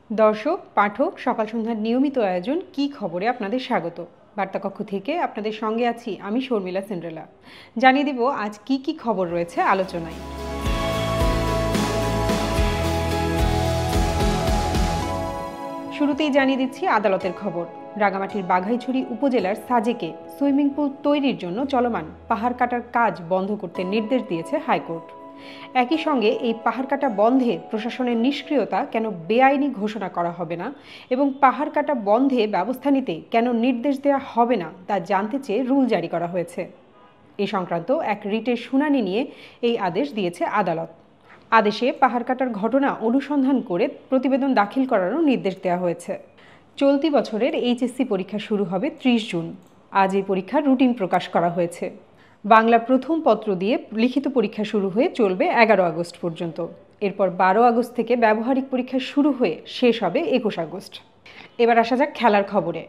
দর্শক, পাঠক, সকাল সন্ধ্যার নিয়মিত আয়োজন কি খবরে আপনাদের স্বাগত। বার্তাকক্ষ থেকে আপনাদের সঙ্গে আছি আমি শর্মিলা সিন্ড্রেলা। জানিয়ে দিব আজ কি কি খবর রয়েছে আলোচনায়। শুরুতেই জানিয়ে দিচ্ছি আদালতের খবর। রাঙামাটির বাঘাইছড়ি উপজেলার সাজেকে সুইমিং পুল তৈরির জন্য চলমান পাহাড় কাটার কাজ বন্ধ করতে নির্দেশ দিয়েছে হাইকোর্ট। একই সঙ্গে এই পাহাড় কাটা বন্ধে প্রশাসনের নিষ্ক্রিয়তা কেন বেআইনি ঘোষণা করা হবে না এবং পাহাড় কাটা বন্ধে ব্যবস্থা নিতে কেন নির্দেশ দেওয়া হবে না তা জানতে চেয়ে রুল জারি করা হয়েছে। এ সংক্রান্ত এক রিটের শুনানি নিয়ে এই আদেশ দিয়েছে আদালত। আদেশে পাহাড় কাটার ঘটনা অনুসন্ধান করে প্রতিবেদন দাখিল করারও নির্দেশ দেওয়া হয়েছে। চলতি বছরের এইচএসসি পরীক্ষা শুরু হবে 30 জুন। আজ এই পরীক্ষার রুটিন প্রকাশ করা হয়েছে। বাংলা প্রথম পত্র দিয়ে লিখিত পরীক্ষা শুরু হয়ে চলবে 11 আগস্ট পর্যন্ত। এরপর 12 আগস্ট থেকে ব্যবহারিক পরীক্ষা শুরু হয়ে শেষ হবে 21 আগস্ট। এবার আসা যাক খেলার খবরে।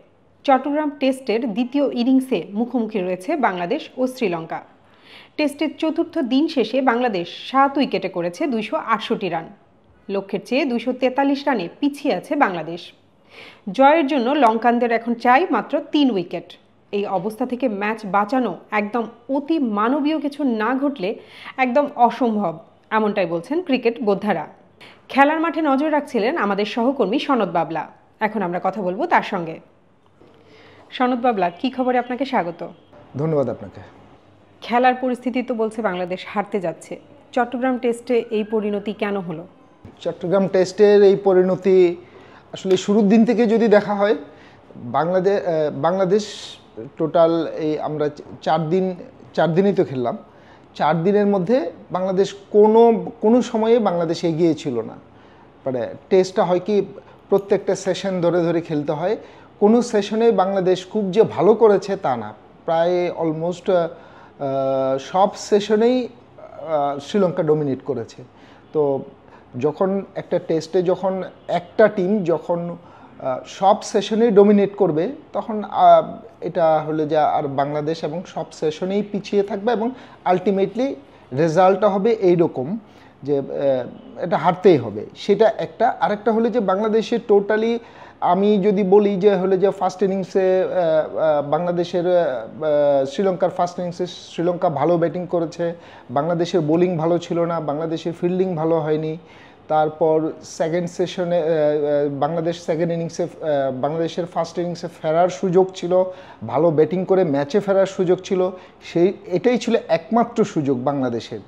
চট্টগ্রাম টেস্টের দ্বিতীয় ইনিংসে মুখোমুখি রয়েছে বাংলাদেশ ও শ্রীলঙ্কা। টেস্টের চতুর্থ দিন শেষে বাংলাদেশ 7 উইকেটে করেছে 268 রান। লক্ষ্যের চেয়ে 243 রানে পিছিয়ে আছে বাংলাদেশ। জয়ের জন্য লঙ্কানদের এখন চাই মাত্র 3 উইকেট। এই অবস্থা থেকে ম্যাচ বাঁচানো একদম অতি মানবীয় কিছু না ঘটলে একদম অসম্ভব, এমনটাই বলছেন ক্রিকেট বোদ্ধারা। খেলার মাঠে নজর রাখছিলেন আমাদের সহকর্মী সনদ বাবলা। এখন আমরা কথা বলবো তার সঙ্গে। সনদ বাবলা, কি খবরে আপনাকে স্বাগত। ধন্যবাদ আপনাকে। খেলার পরিস্থিতি তো বলছে বাংলাদেশ হারতে যাচ্ছে। চট্টগ্রাম টেস্টে এই পরিণতি কেন হলো? চট্টগ্রাম টেস্টের এই পরিণতি আসলে শুরুর দিন থেকে যদি দেখা হয়, বাংলাদেশ টোটাল এই আমরা 4 দিনই তো খেললাম। 4 দিনের মধ্যে বাংলাদেশ কোনো সময়ে বাংলাদেশ এগিয়ে ছিল না। মানে টেস্টটা হয় কি, প্রত্যেকটা সেশন ধরে ধরে খেলতে হয়। কোনো সেশনে বাংলাদেশ খুব যে ভালো করেছে তা না, প্রায় অলমোস্ট সব সেশনেই শ্রীলঙ্কা ডমিনেট করেছে। তো যখন একটা টেস্টে যখন একটা টিম যখন সব সেশনেই ডমিনেট করবে, তখন এটা হলে যে আর বাংলাদেশ এবং সব সেশনেই পিছিয়ে থাকবে এবং আলটিমেটলি রেজাল্টটা হবে এইরকম যে এটা হারতেই হবে। সেটা একটা। আরেকটা হলে যে বাংলাদেশের টোটালি, আমি যদি বলি যে হলে যে ফার্স্ট ইনিংসে বাংলাদেশের শ্রীলঙ্কার ফার্স্ট ইনিংসে শ্রীলঙ্কা ভালো ব্যাটিং করেছে, বাংলাদেশের বোলিং ভালো ছিল না, বাংলাদেশের ফিল্ডিং ভালো হয়নি। তারপর সেকেন্ড সেশনে বাংলাদেশ সেকেন্ড ইনিংসে বাংলাদেশের ফার্স্ট ইনিংসে ফেরার সুযোগ ছিল, ভালো ব্যাটিং করে ম্যাচে ফেরার সুযোগ ছিল। এটাই ছিল একমাত্র সুযোগ বাংলাদেশের।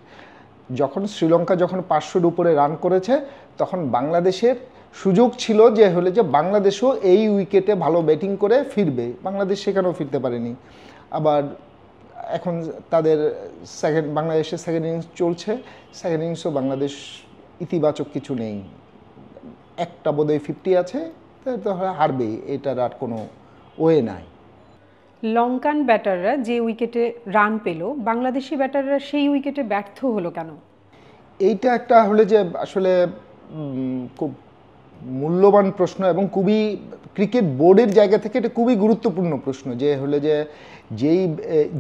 যখন শ্রীলঙ্কা 500-র উপরে রান করেছে, তখন বাংলাদেশের সুযোগ ছিল যে হলে যে বাংলাদেশও এই উইকেটে ভালো ব্যাটিং করে ফিরবে। বাংলাদেশ সেখানেও ফিরতে পারেনি। আবার এখন তাদের বাংলাদেশের সেকেন্ড ইনিংস চলছে। সেকেন্ড ইনিংসও বাংলাদেশ ইতিবাচক কিছু নেই। একটা বোধহয় 50 আছে, তো হারবেই, এটার আর কোনো ওয়ে নাই। লঙ্কান ব্যাটাররা যে উইকেটে রান পেল, বাংলাদেশি ব্যাটাররা সেই উইকেটে ব্যর্থ হলো কেন? এইটা একটা হলে যে আসলে খুব মূল্যবান প্রশ্ন এবং খুবই ক্রিকেট বোর্ডের জায়গা থেকে এটা খুবই গুরুত্বপূর্ণ প্রশ্ন। যে হলে যে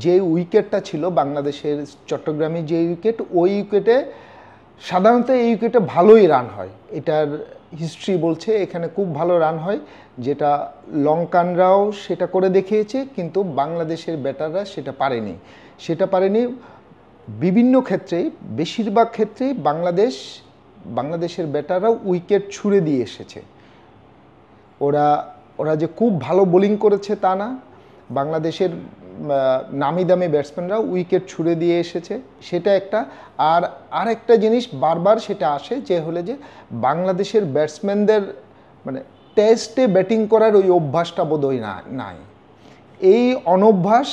যে উইকেটটা ছিল বাংলাদেশের চট্টগ্রামে যে উইকেট, ওই উইকেটে সাধারণত এই উইকেটে ভালোই রান হয়। এটার হিস্ট্রি বলছে এখানে খুব ভালো রান হয়, যেটা লঙ্কানরাও সেটা করে দেখিয়েছে, কিন্তু বাংলাদেশের ব্যাটাররা সেটা পারেনি। বিভিন্ন ক্ষেত্রেই, বেশিরভাগ ক্ষেত্রেই বাংলাদেশের ব্যাটাররাও উইকেট ছুঁড়ে দিয়ে এসেছে। ওরা যে খুব ভালো বোলিং করেছে তা না, বাংলাদেশের নামি দামি ব্যাটসম্যানরাও উইকেট ছুঁড়ে দিয়ে এসেছে, সেটা একটা। আর একটা জিনিস বারবার সেটা আসে যে হলে যে বাংলাদেশের ব্যাটসম্যানদের মানে টেস্টে ব্যাটিং করার ওই অভ্যাসটা বোধহয় নাই। এই অনভ্যাস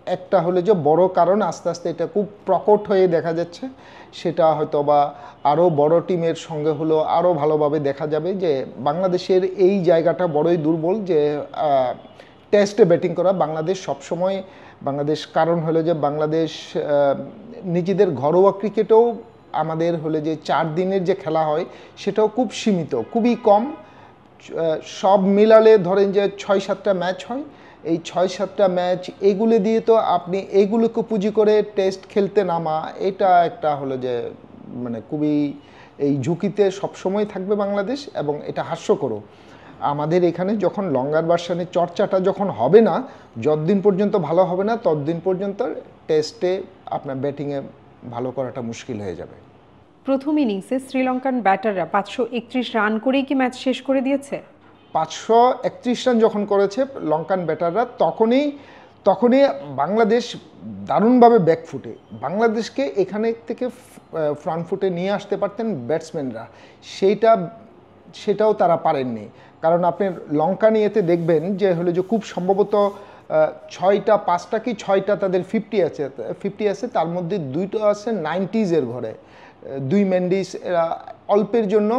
একটা হলে যে বড় কারণ। আস্তে আস্তে এটা খুব প্রকট হয়ে দেখা যাচ্ছে। সেটা হয়তো বা আরও বড় টিমের সঙ্গে হলো আরও ভালোভাবে দেখা যাবে যে বাংলাদেশের এই জায়গাটা বড়ই দুর্বল, যে টেস্টে ব্যাটিং করা। বাংলাদেশ কারণ হলো যে বাংলাদেশ নিজেদের ঘরোয়া ক্রিকেটেও আমাদের হলে যে 4 দিনের যে খেলা হয় সেটাও খুব সীমিত, খুবই কম। সব মিলালে ধরেন যে 6-7টা ম্যাচ হয়। এই 6-7টা ম্যাচ এগুলো দিয়ে তো আপনি এগুলোকে পুঁজি করে টেস্ট খেলতে নামা, এটা একটা হলো যে মানে খুবই এই ঝুঁকিতে সবসময় থাকবে বাংলাদেশ, এবং এটা হাস্যকরও। আমাদের এখানে যখন লঙ্গার ভার্সনের চর্চাটা যখন হবে না, যতদিন পর্যন্ত ভালো হবে না ততদিন পর্যন্ত টেস্টে আপনার ব্যাটিংয়ে ভালো করাটা মুশকিল হয়ে যাবে। প্রথম ইনিংসে শ্রীলঙ্কান ব্যাটাররা 531 রান করেই কি ম্যাচ শেষ করে দিয়েছে? 531 রান যখন করেছে লঙ্কান ব্যাটাররা, তখনই বাংলাদেশ দারুণভাবে ব্যাকফুটে, বাংলাদেশকে এখানে থেকে ফ্রন্ট ফুটে নিয়ে আসতে পারতেন ব্যাটসম্যানরা, সেটাও তারা পারেননি। কারণ আপনি লঙ্কা নিয়েতে দেখবেন যে হলো যে খুব সম্ভবত 5টা কি 6টা তাদের 50 আছে, তার মধ্যে 2টো আছে 90s ঘরে। 2 মেন্ডিস এরা অল্পের জন্য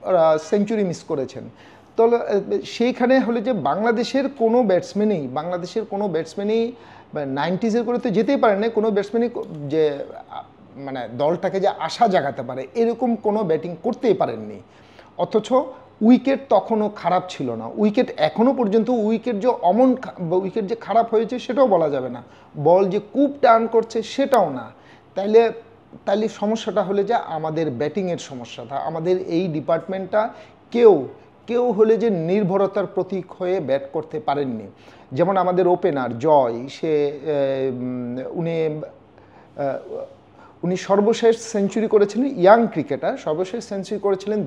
ওরা সেঞ্চুরি মিস করেছেন। তো সেইখানে হলে যে বাংলাদেশের কোনো ব্যাটসম্যানই 90s করে তো যেতেই পারে না, কোনো ব্যাটসম্যানই যে মানে দলটাকে যে আশা জাগাতে পারে এরকম কোনো ব্যাটিং করতেই পারেননি। অথচ উইকেট তখনও খারাপ ছিল না, উইকেট এখনও পর্যন্ত উইকেট যে খারাপ হয়েছে সেটাও বলা যাবে না, বল যে খুব টার্ন করছে সেটাও না। তাইলে সমস্যাটা হলে যে আমাদের ব্যাটিংয়ের সমস্যাটা, আমাদের এই ডিপার্টমেন্টটা কেউ হলে যে নির্ভরতার প্রতীক হয়ে ব্যাট করতে পারেননি। যেমন আমাদের ওপেনার জয়, উনি সর্বশেষ সেঞ্চুরি করেছিলেন, ইয়াং ক্রিকেটার, সর্বশেষ সেঞ্চুরি করেছিলেন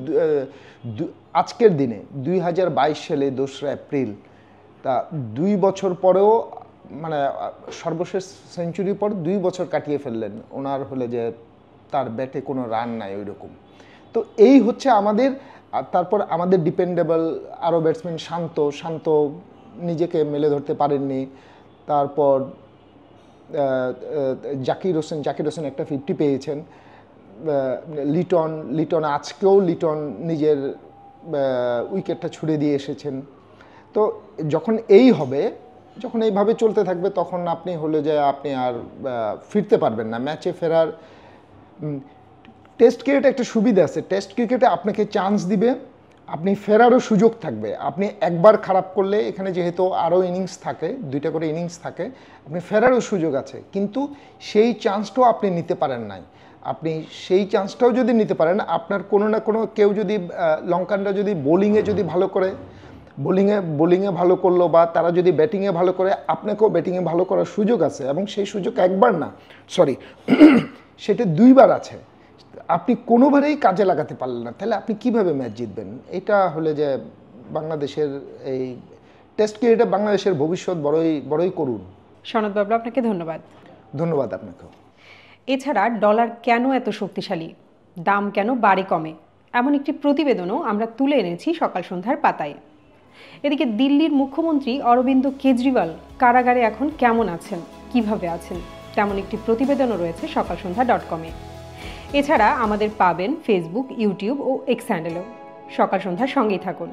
আজকের দিনে 2022 সালে 2রা এপ্রিল। তা 2 বছর পরেও মানে সর্বশেষ সেঞ্চুরির পর 2 বছর কাটিয়ে ফেললেন, ওনার হলে যে তার ব্যাটে কোনো রান নাই ওইরকম। তো এই হচ্ছে আমাদের। তারপর আমাদের ডিপেন্ডেবল আরও ব্যাটসম্যান শান্ত নিজেকে মেলে ধরতে পারেননি। তারপর জাকির হোসেন একটা 50 পেয়েছেন। লিটন আজকেও নিজের উইকেটটা ছুড়ে দিয়ে এসেছেন। তো যখন এইভাবে চলতে থাকবে তখন আপনি আর ফিরতে পারবেন না ম্যাচে ফেরার। টেস্ট ক্রিকেটে একটা সুবিধা আছে, টেস্ট ক্রিকেটে আপনাকে চান্স দিবে, আপনি ফেরারও সুযোগ থাকবে। আপনি একবার খারাপ করলে এখানে যেহেতু আরও ইনিংস থাকে, 2টা করে ইনিংস থাকে, আপনি ফেরারও সুযোগ আছে, কিন্তু সেই চান্সটাও আপনি নিতে পারেন নাই। আপনি সেই চান্সটাও যদি নিতে পারেন, আপনার কোনো না কোনো কেউ যদি লঙ্কানরা যদি বোলিংয়ে যদি ভালো করে, বোলিংয়ে ভালো করলো, বা তারা যদি ব্যাটিংয়ে ভালো করে, আপনাকেও ব্যাটিংয়ে ভালো করার সুযোগ আছে, এবং সেই সুযোগ একবার না, সেটা 2বার আছে। আপনি কোনোবারেই কাজে লাগাতে পারলেন না, তাহলে আপনি কিভাবে ম্যাচ জিতবেন? এটা হলে যে বাংলাদেশের এই টেস্ট ক্রিকেটে বাংলাদেশের ভবিষ্যৎ বড়ই করুণ। সনদ বাবু, আপনাকে ধন্যবাদ। ধন্যবাদ আপনাকেও। এছাড়া ডলার কেন এত শক্তিশালী, দাম কেন বাড়ে কমে, এমন একটি প্রতিবেদনও আমরা তুলে এনেছি সকাল সন্ধ্যার পাতায়। এদিকে দিল্লির মুখ্যমন্ত্রী অরবিন্দ কেজরিওয়াল কারাগারে এখন কেমন আছেন, কিভাবে আছেন, তেমন একটি প্রতিবেদনও রয়েছে সকালসন্ধ্যা.com-এ। এছাড়া আমাদের পাবেন ফেসবুক, ইউটিউব ও এক্স হ্যান্ডেলেও। সকাল সন্ধ্যার সঙ্গেই থাকুন।